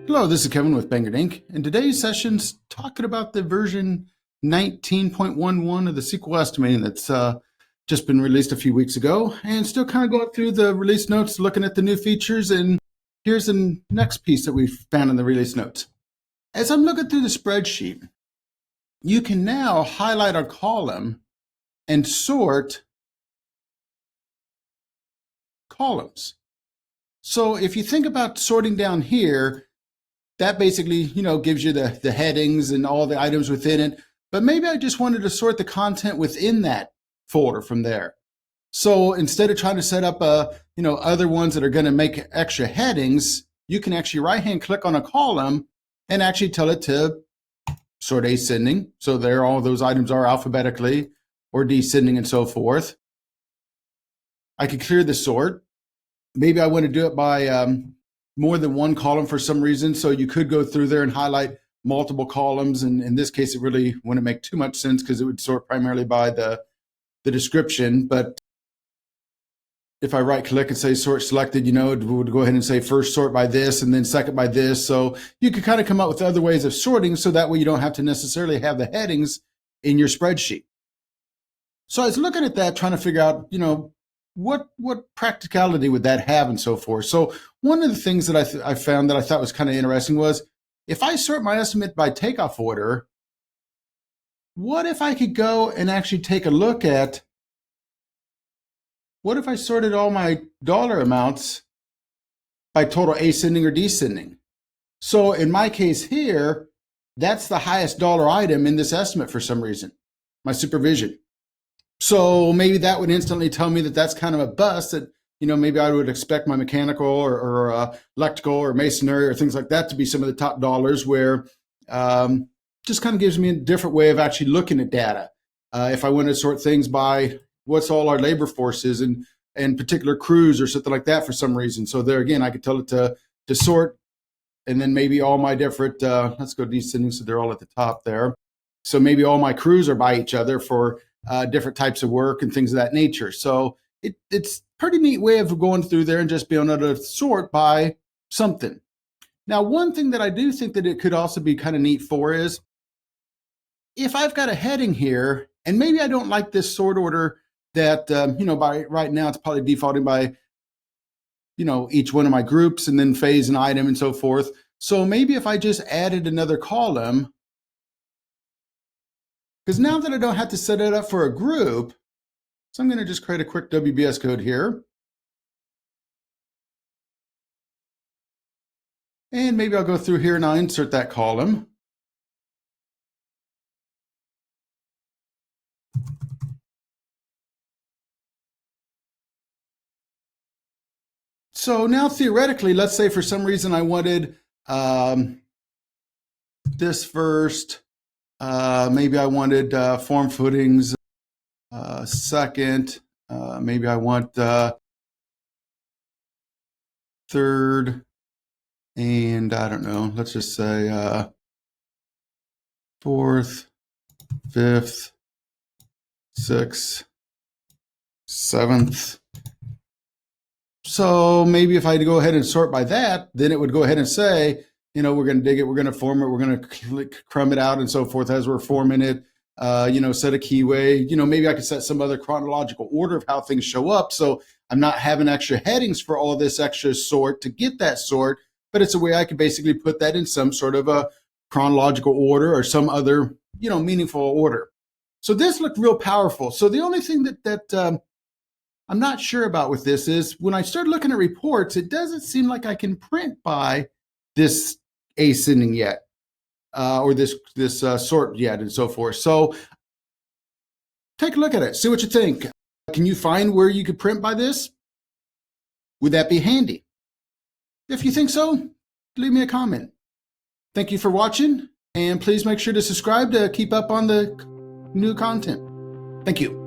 Hello, this is Kevin with Bangor Inc. And today's session's talking about the version 19.11 of the SQL estimating that's just been released a few weeks ago, and still kind of going through the release notes, looking at the new features. And here's the next piece that we found in the release notes. As I'm looking through the spreadsheet, you can now highlight a column and sort columns. So if you think about sorting down here, that basically, gives you the headings and all the items within it. But maybe I just wanted to sort the content within that folder from there. So instead of trying to set up, other ones that are going to make extra headings, you can actually right-hand click on a column and actually tell it to sort ascending. So there, all those items are alphabetically, or descending and so forth. I could clear the sort. Maybe I want to do it by more than one column for some reason. So you could go through there and highlight multiple columns. And in this case, it really wouldn't make too much sense because it would sort primarily by the description. But if I right click and say sort selected, it would go ahead and say first sort by this and then second by this. So you could kind of come up with other ways of sorting so that way you don't have to necessarily have the headings in your spreadsheet. So I was looking at that, trying to figure out, what practicality would that have and so forth. So one of the things that I found that I thought was kind of interesting was, if I sort my estimate by takeoff order, what if I could go and actually take a look at, what if I sorted all my dollar amounts by total ascending or descending? So in my case here, that's the highest dollar item in this estimate for some reason, my supervision. So maybe that would instantly tell me that that's kind of a bust, that, maybe I would expect my mechanical or electrical or masonry or things like that to be some of the top dollars, where just kind of gives me a different way of actually looking at data. If I want to sort things by what's all our labor forces and particular crews or something like that for some reason. So there again, I could tell it to sort, and then maybe all my different, let's go descending so they're all at the top there. So maybe all my crews are by each other for different types of work and things of that nature. So it's pretty neat way of going through there and just being able to sort by something. Now, one thing that I do think that it could also be kind of neat for is, if I've got a heading here and maybe I don't like this sort order that, by right now it's probably defaulting by, each one of my groups and then phase and item and so forth. So maybe if I just added another column, because now that I don't have to set it up for a group, so I'm going to just create a quick WBS code here. And maybe I'll go through here and I'll insert that column. So now theoretically, let's say for some reason I wanted this first. Maybe I wanted form footings second. Maybe I want third, and I don't know, let's just say fourth, fifth, sixth, seventh. So maybe if I had to go ahead and sort by that, then it would go ahead and say, we're going to dig it, we're going to form it, we're going to crumb it out and so forth as we're forming it, set a keyway. Maybe I could set some other chronological order of how things show up. So I'm not having extra headings for all this extra sort to get that sort, but it's a way I could basically put that in some sort of a chronological order or some other, meaningful order. So this looked real powerful. So the only thing that I'm not sure about with this is, when I start looking at reports, it doesn't seem like I can print by this ascending yet, or this sort yet, and so forth. So take a look at it, see what you think. Can you find where you could print by this? Would that be handy? If you think so, leave me a comment. Thank you for watching, and please make sure to subscribe to keep up on the new content. Thank you.